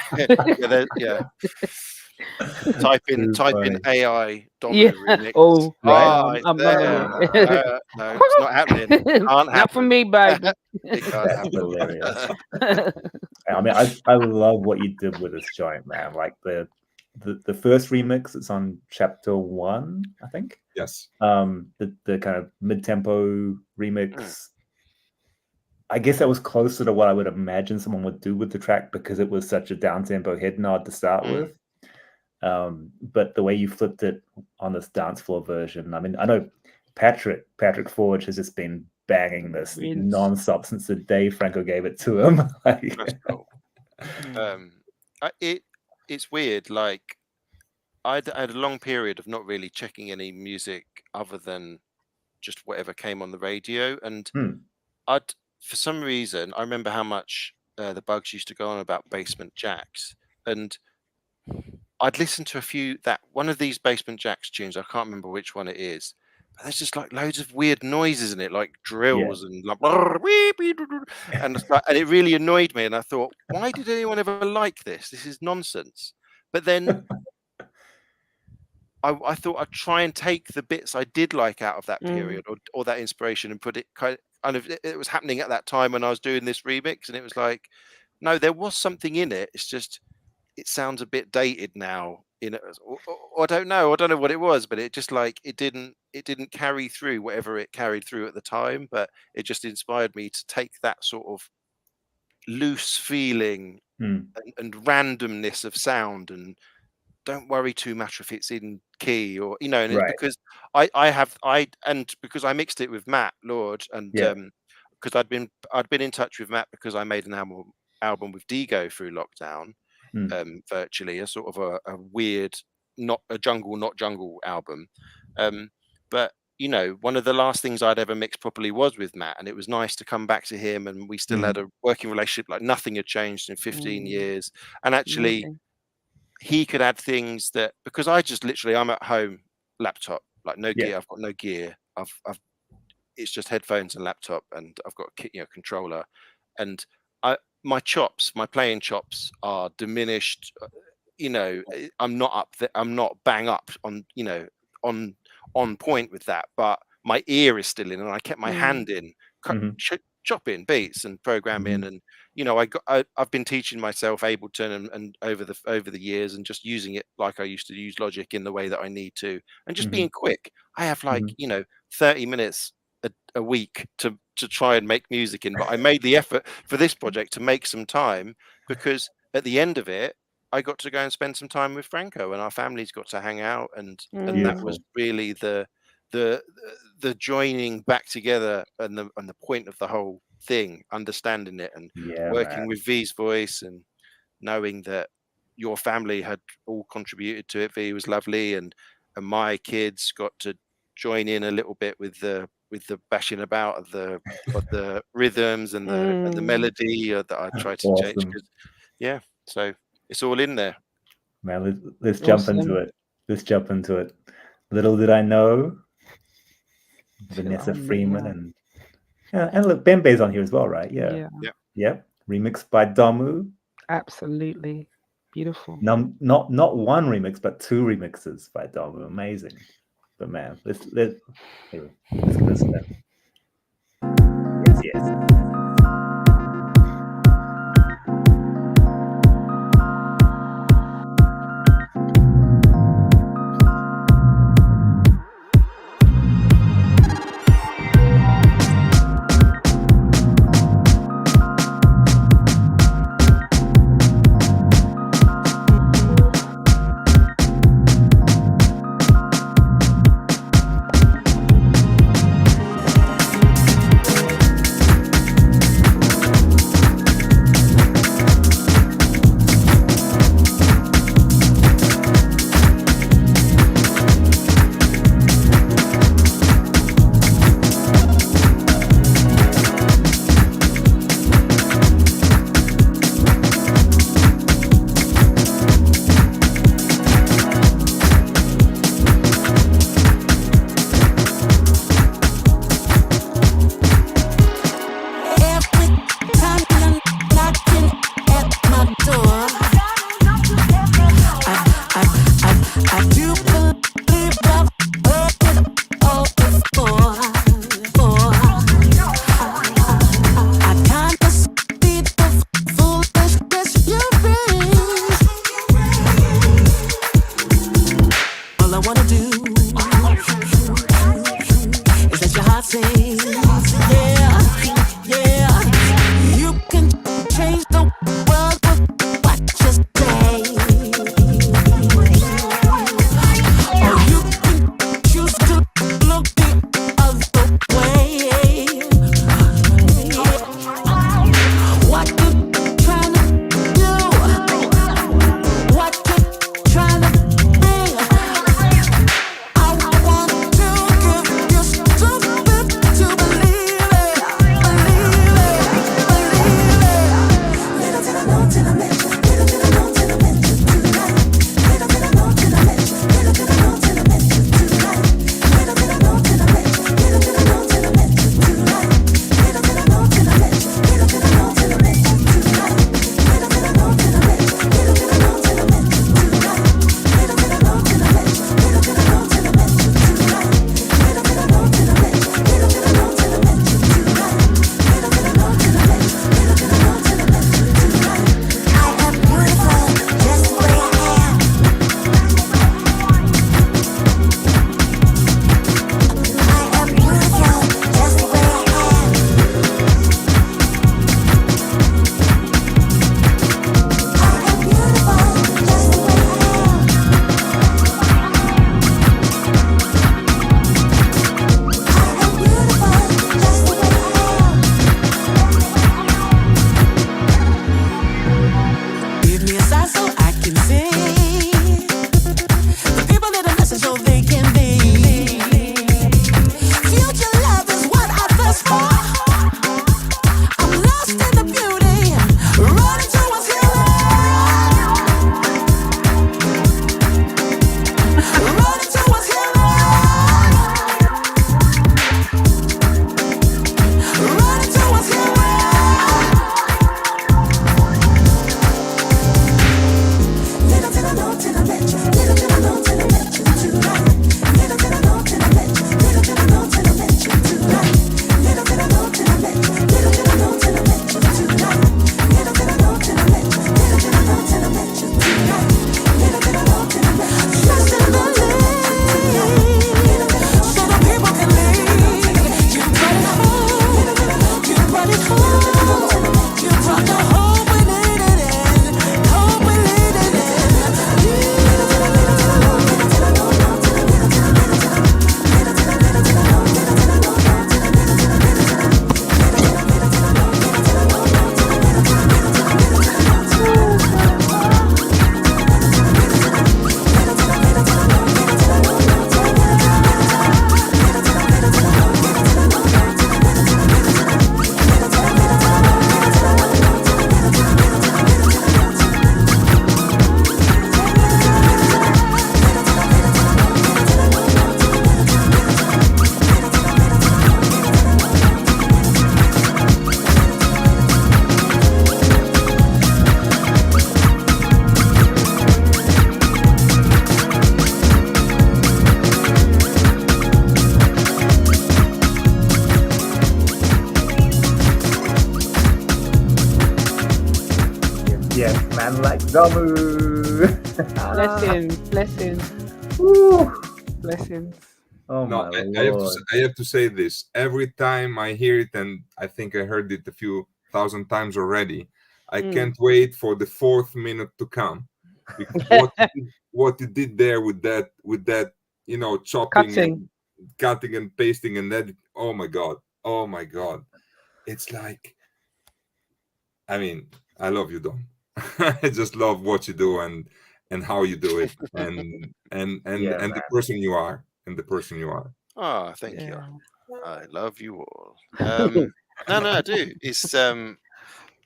Type in AI Domu remix. Oh, right. I'm not no, it's not happening. Can't happen. Not for me, babe. It can't happen. Hilarious. I mean, I love what you did with this joint, man. Like the first remix, it's on chapter 1, I think. Yes. The kind of mid-tempo remix. I guess that was closer to what I would imagine someone would do with the track, because it was such a down-tempo head nod to start with. But the way you flipped it on this dance floor version, I mean, I know Patrick Forge has just been banging this non-stop since the day Franco gave it to him. That's cool. It's weird. Like, I had a long period of not really checking any music other than just whatever came on the radio, and for some reason, I remember how much the Bugs used to go on about Basement Jacks, and I'd listen to one of these Basement Jacks tunes. I can't remember which one it is, but there's just like loads of weird noises in it, like drills and like, and it really annoyed me. And I thought, why did anyone ever like this? This is nonsense. But then I thought I'd try and take the bits I did like out of that period or that inspiration and put it kind of, it was happening at that time when I was doing this remix, and it was like, no, there was something in it. It's just, it sounds a bit dated now, or I don't know what it was, but it just like, it didn't carry through whatever it carried through at the time, but it just inspired me to take that sort of loose feeling and randomness of sound, and don't worry too much if it's in key, or and it's because because I mixed it with Matt Lord, and because I'd been in touch with Matt because I made an album with Digo through lockdown, virtually a sort of a weird, not jungle album, but one of the last things I'd ever mixed properly was with Matt, and it was nice to come back to him, and we still had a working relationship like nothing had changed in 15 years, and actually he could add things that, because I'm at home, laptop, like no gear, I've got no gear, I've it's just headphones and laptop, and I've got a controller, and my playing chops are diminished. I'm not up there, I'm not bang up on on point with that, but my ear is still in, and I kept my hand in, chopping beats and programming, and I've been teaching myself Ableton and over the years, and just using it like I used to use Logic in the way that I need to, and just being quick. I have 30 minutes a week to try and make music in, but I made the effort for this project to make some time, because at the end of it I got to go and spend some time with Franco, and our families got to hang out, and that was really the joining back together, and the point of the whole thing, understanding it, and working with V's voice, and knowing that your family had all contributed to it. V was lovely, and my kids got to join in a little bit with the bashing about of the rhythms and the melody that I tried to change. So it's all in there. Man, let's jump into it. Little did I know, Vanessa Freeman and look, Bembe's on here as well, right? Yeah. Remixed by Domu. Absolutely beautiful. Not one remix, but 2 remixes by Domu. Amazing. But man, let's give this a spin. Yes. To man like Domu. Blessings. Woo. Blessings. Oh No, my I have to say this. Every time I hear it, and I think I heard it a few thousand times already, I can't wait for the 4th minute to come, because what you did there with that, chopping and cutting and pasting and that. Oh my god, it's like, I mean, I love you, Dom. I just love what you do and how you do it, and the person you are, Oh, thank you. I love you all. No, I do. It's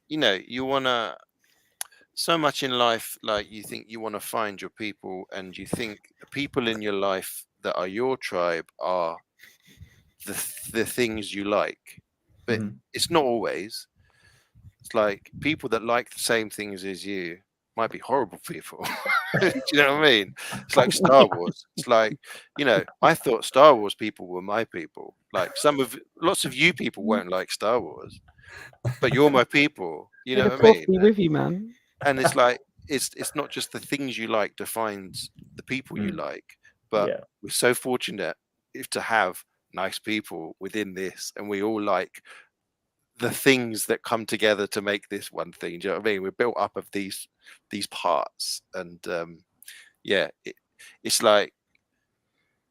you wanna, so much in life, like, you think you want to find your people, and you think the people in your life that are your tribe are the things you like, but it's not always. It's like people that like the same things as you might be horrible people. Do you know what I mean? It's like Star Wars. It's like, I thought Star Wars people were my people. Like lots of you people won't like Star Wars, but you're my people. You know what I mean? Be with you, man. And it's like, it's not just the things you like defines the people you like, but we're so fortunate to have nice people within this, and we all like the things that come together to make this one thing. Do you know what I mean? We're built up of these parts, and it's like,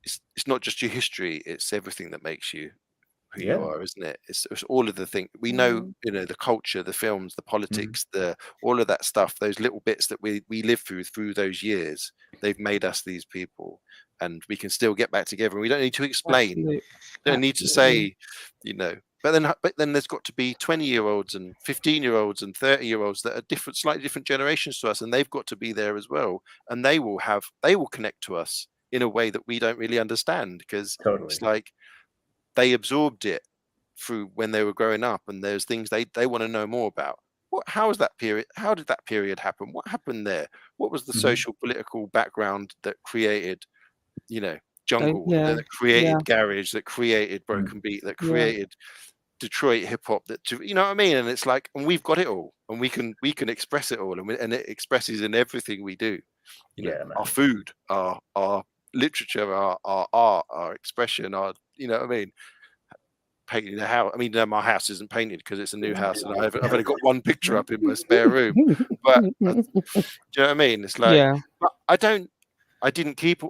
it's not just your history, it's everything that makes you who you are, isn't it? It's all of the things we know, the culture, the films, the politics, all of that stuff, those little bits that we live through those years. They've made us these people, and we can still get back together. We don't need to explain. Don't need to say, But then there's got to be 20-year-olds and 15-year-olds and 30-year-olds that are slightly different generations to us, and they've got to be there as well. And they will connect to us in a way that we don't really understand, because it's like they absorbed it through when they were growing up, and there's things they want to know more about. How was that period? How did that period happen? What happened there? What was the social political background that created, jungle, that created garage, that created broken beat, that created Detroit hip hop, that, you know what I mean? And it's like, and we've got it all, and we can express it all, and it expresses in everything we do. Our food, our literature, our art, our expression, our, you know what I mean? Painting the house. I mean, my house isn't painted because it's a new house, and I've only got one picture up in my spare room. But do you know what I mean? It's like, I didn't keep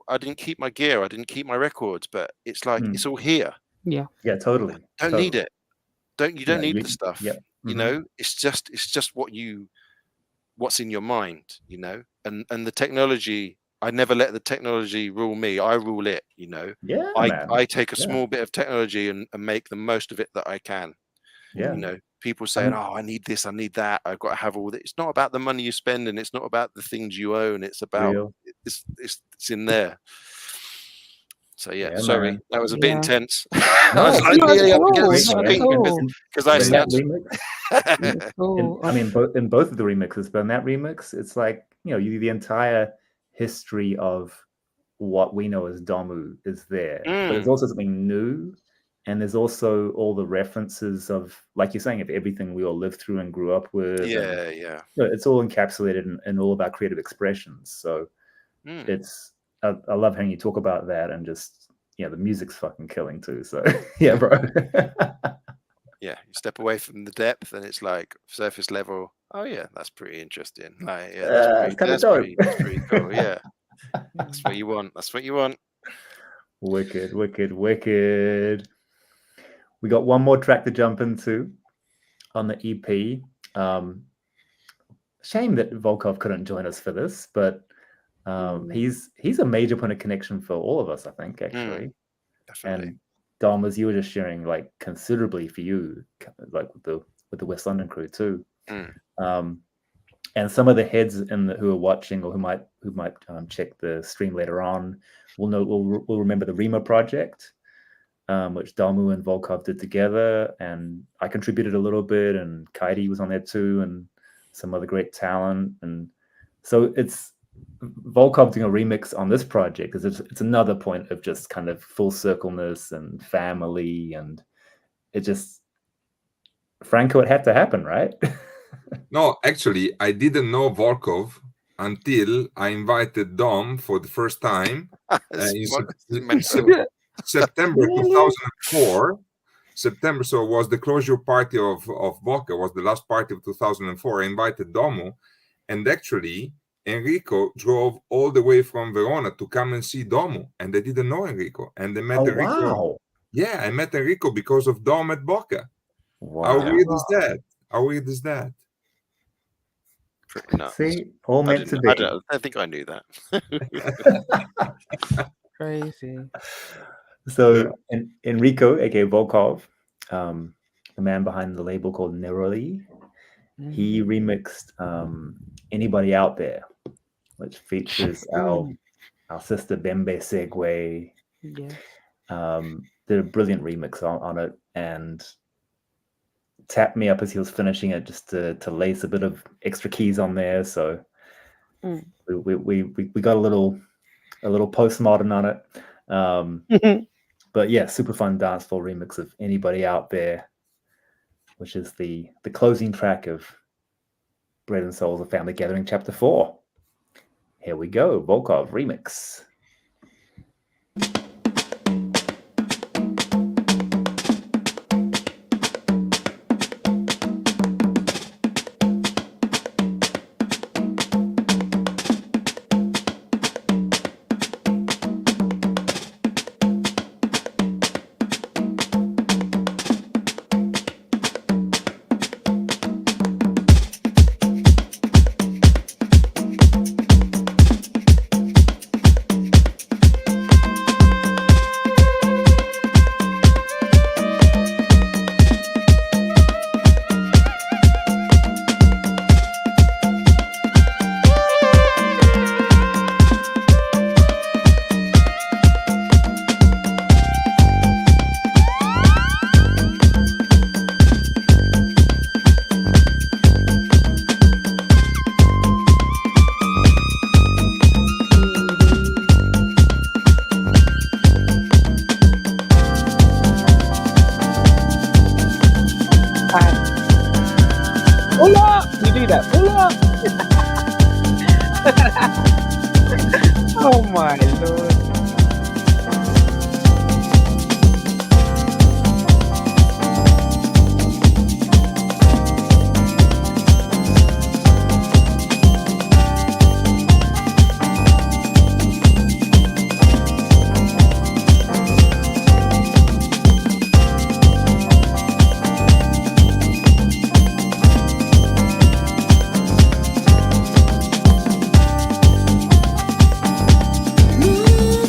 my gear, I didn't keep my records, but it's like, it's all here. Yeah, totally. Don't need it. You don't need the stuff. It's just what's in your mind, and the technology. I never let the technology rule me. I rule it, I take a small bit of technology and make the most of it that I can. People saying, I need this, I need that, I've got to have all that. It's not about the money you spend, and it's not about the things you own. It's about it's in there. So sorry, man. That was a bit intense. I was like, because I snapped. I mean, in both of the remixes, but in that remix, it's like, the entire history of what we know as Domu is there, but there's also something new, and there's also all the references of, like you're saying, of everything we all lived through and grew up with. It's all encapsulated in all of our creative expressions. So it's I love hearing you talk about that, and just the music's fucking killing too. So yeah, bro. You step away from the depth, and it's like surface level. Oh yeah, that's pretty interesting. Like, that's pretty cool. Yeah, that's what you want. Wicked. We got one more track to jump into on the EP. Shame that Volcov couldn't join us for this, but he's a major point of connection for all of us, I think, actually. Definitely. And Dom, as you were just sharing, like, considerably for you, like with the West London crew too. And some of the heads who are watching, or who might check the stream later on, will remember the Rima project, which Domu and Volcov did together, and I contributed a little bit, and Kaidi was on there too, and some other great talent. And so it's Volcov doing a remix on this project, because it's another point of just kind of full circleness and family, and it just, Franco, it had to happen, right? No, actually, I didn't know Volcov until I invited Dom for the first time in September 2004. September, so it was the closure party of Volcov, was the last party of 2004. I invited Domu, and actually Enrico drove all the way from Verona to come and see Domu, and they didn't know Enrico, and they met Enrico. Wow. Yeah, I met Enrico because of Dom at Bocca. Wow. How weird is that? How weird is that? Pretty nuts. See, all meant to be. I think I knew that. Crazy. So Enrico, aka Volcov, the man behind the label called Neroli, he remixed Anybody Out There, which features our sister Bembe Segue. Yeah. Did a brilliant remix on it, and tapped me up as he was finishing it just to lace a bit of extra keys on there. So we got a little postmodern on it. But yeah, super fun dance floor remix of Anybody Out There, which is the closing track of Bread and Souls, A Family Gathering, Chapter 4. Here we go, Volcov remix. Oh my lord. Ooh.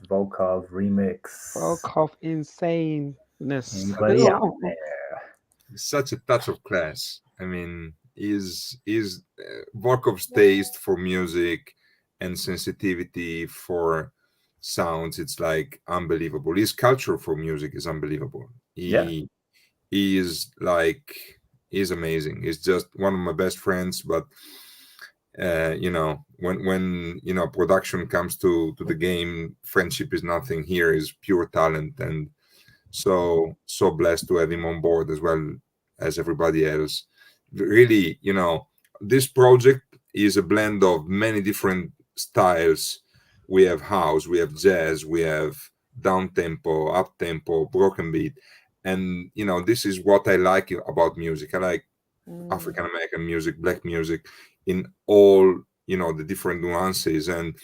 Volcov remix. Volcov insaneness. Anybody out there? Such a touch of class. I mean, is Volkov's taste for music and sensitivity for sounds, it's like unbelievable. His culture for music is unbelievable. He is like, he's amazing. He's just one of my best friends. But you know, when you know, production comes to the game, friendship is nothing. Here is pure talent, and so blessed to have him on board as well as everybody else. Really, you know, this project is a blend of many different styles. We have house, we have jazz, we have down tempo, up tempo, broken beat, and you know, this is what I like about music. I like African American music, black music, in all, you know, the different nuances. And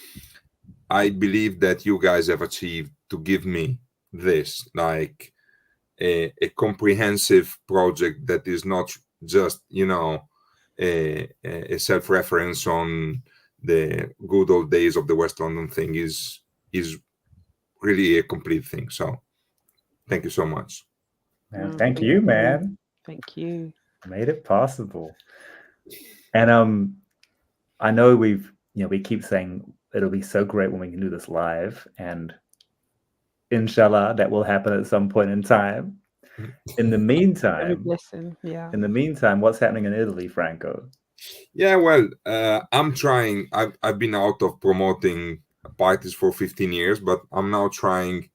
I believe that you guys have achieved to give me this, like a comprehensive project that is not just, you know, a self-reference on the good old days of the West London thing. Is really a complete thing. So thank you so much. Man, thank you, man. Thank you. Made it possible. And I know we keep saying it'll be so great when we can do this live, and inshallah that will happen at some point in time. In the meantime, in the meantime, what's happening in Italy, Franco? Yeah, well, I'm trying. I've been out of promoting parties for 15 years, but I'm now trying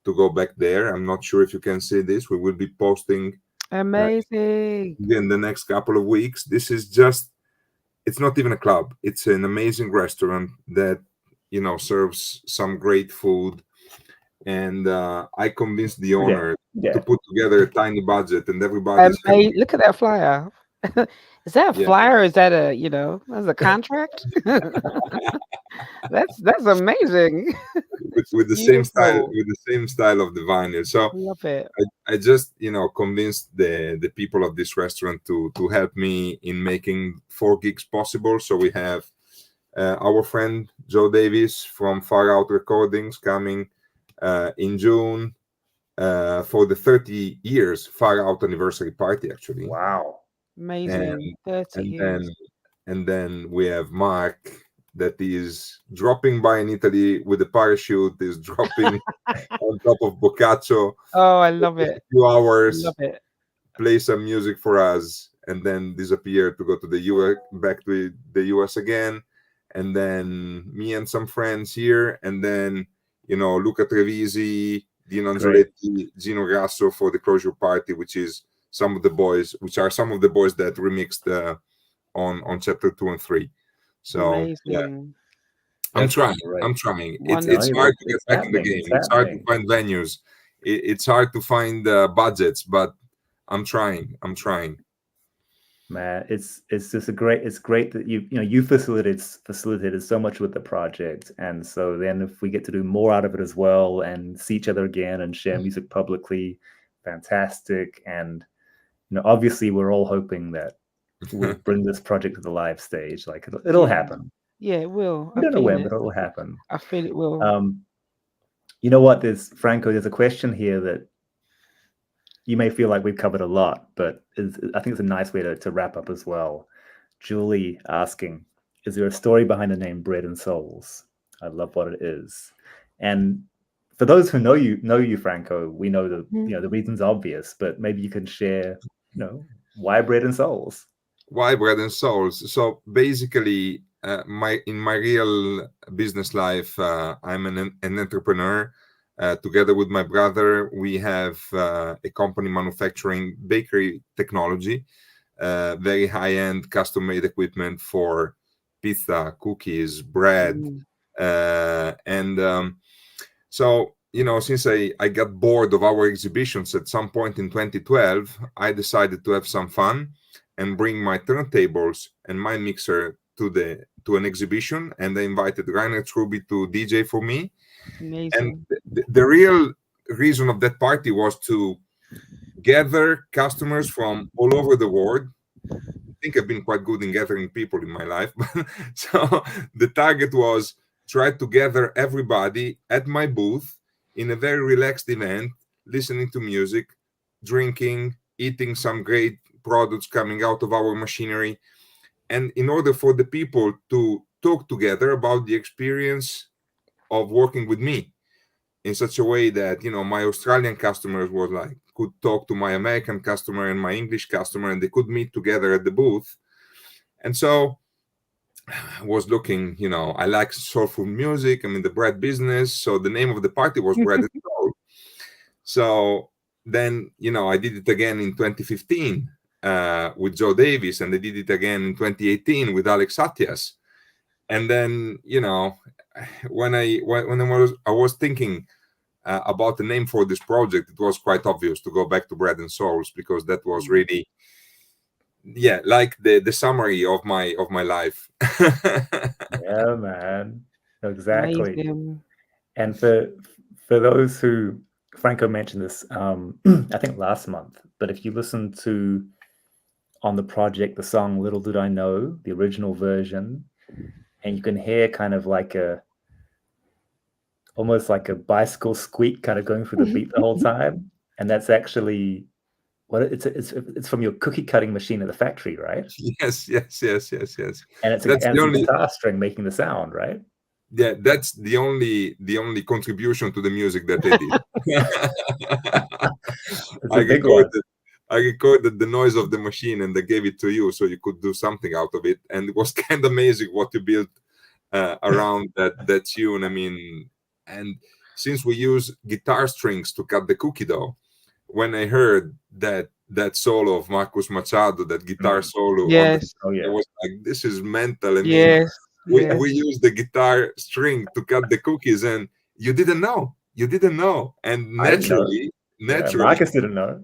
to go back there. I'm not sure if you can see this. We will be posting amazing in the next couple of weeks. This is just, it's not even a club. It's an amazing restaurant that, you know, serves some great food. And I convinced the owner to put together a tiny budget, and everybody. Look at that flyer. Is that a flyer? Or is that a, you know, that's a contract? that's amazing. with the same style, of the vinyl. So love it. I just, you know, convinced the people of this restaurant to help me in making 4 gigs possible. So we have our friend Joe Davis from Far Out Recordings coming in June for the 30 years Far Out anniversary party, actually. Wow. Amazing. 30 years. And then we have Mark that is dropping by in Italy with a parachute, is dropping on top of Boccaccio. Oh, I love it. A few hours, love it. Play some music for us, and then disappear to go to the US, back to the US again. And then me and some friends here, and then, you know, Luca Trevisi, Dino Angioletti, Gino Grasso for the closure party, which are some of the boys that remixed on chapter 2 and 3. So amazing. Yeah, I'm trying. It's hard to get back in the game. It's hard to find venues. It's hard to find budgets, but I'm trying. Man, it's just it's great that you facilitated so much with the project, and so then if we get to do more out of it as well and see each other again and share music publicly, fantastic. And you know, obviously we're all hoping that we'll bring this project to the live stage. Like it'll happen. Yeah, it will. I don't know when, but it'll happen. I feel it will. You know what? There's a question here that you may feel like we've covered a lot, but I think it's a nice way to wrap up as well. Julie asking, is there a story behind the name Bread and Souls? I love what it is. And for those who know you, Franco, we know the reason's obvious, but maybe you can share, you know, why Bread and Souls? Why Bread and Souls? So basically, in my real business life, I'm an entrepreneur. Together with my brother, we have a company manufacturing bakery technology, very high-end custom-made equipment for pizza, cookies, bread. So, you know, since I got bored of our exhibitions at some point in 2012, I decided to have some fun and bring my turntables and my mixer to an exhibition, and I invited Rainer Truby to DJ for me. Amazing. And the real reason of that party was to gather customers from all over the world. I think I've been quite good in gathering people in my life. So the target was tried to gather everybody at my booth in a very relaxed event, listening to music, drinking, eating some great products coming out of our machinery. And in order for the people to talk together about the experience of working with me in such a way that, you know, my Australian customers could talk to my American customer and my English customer, and they could meet together at the booth. And so I was looking, you know, I like soulful music. I'm in the bread business. So the name of the party was Bread and Soul. So then, you know, I did it again in 2015 with Joe Davis, and I did it again in 2018 with Alex Satyas. And then, you know, when I was thinking about the name for this project, it was quite obvious to go back to Bread and Souls, because that was really, yeah, like the summary of my life. Yeah, man, exactly. Amazing. And for those who, Franco mentioned this, I think last month, but if you listen to on the project the song "Little Did I Know," the original version, and you can hear kind of like almost like a bicycle squeak kind of going through the beat the whole time, and that's actually what it's from your cookie cutting machine at the factory, right? Yes. And it's That's a the only guitar string making the sound, right? Yeah, that's the only contribution to the music that they did. I recorded the noise of the machine and they gave it to you so you could do something out of it, and it was kind of amazing what you built around that tune. I mean, and since we use guitar strings to cut the cookie dough, when I heard that solo of Marcus Machado, that guitar solo, yes, I was like, this is mental. I mean, yes, we use the guitar string to cut the cookies, and you didn't know, and naturally, yeah, Marcus didn't know.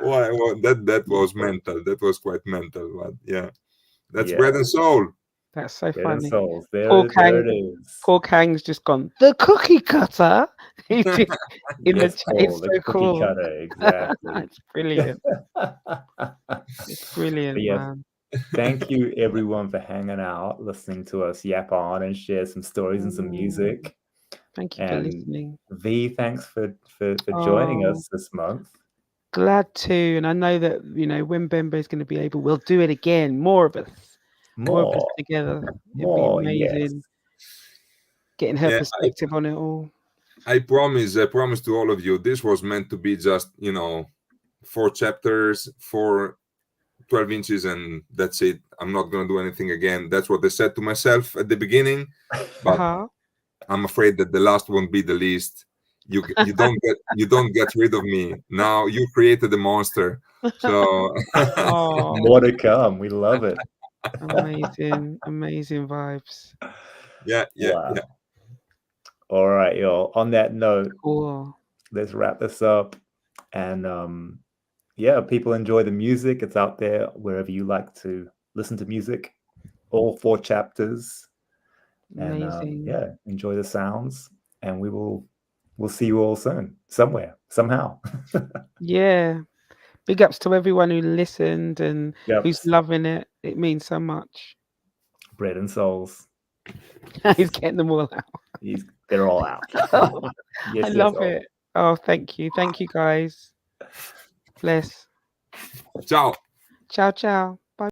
well, that was mental. That was quite mental, but yeah, that's Bread and Soul. That's so Bread funny. and Souls. There it is. Poor Kang's just gone, the cookie cutter. He's just in Yes, the chat. It's the so cookie cool. cutter, exactly. It's brilliant. It's brilliant, man. Thank you everyone for hanging out, listening to us yap on and share some stories and some music. Thank you for listening. V, thanks for joining us this month. Glad to, and I know that, you know, when Bembe is going to be able, we'll do it again. More of us together. It'll be amazing. Getting her perspective on it all. I promise to all of you, this was meant to be just, you know, 4 chapters, 12 inches, and that's it. I'm not going to do anything again. That's what I said to myself at the beginning, but I'm afraid that the last won't be the least. You don't get rid of me. Now you created the monster. So more to come. We love it. Amazing vibes. Yeah. All right, y'all. On that note, cool. Let's wrap this up. And people enjoy the music. It's out there wherever you like to listen to music. All 4 chapters. Amazing. And enjoy the sounds. And we'll see you all soon, somewhere, somehow. Yeah. Big ups to everyone who listened and who's loving it. It means so much. Bread and Souls. He's getting them all out. They're all out. I love it. Oh, thank you. Thank you, guys. Bless. Ciao. Ciao, ciao.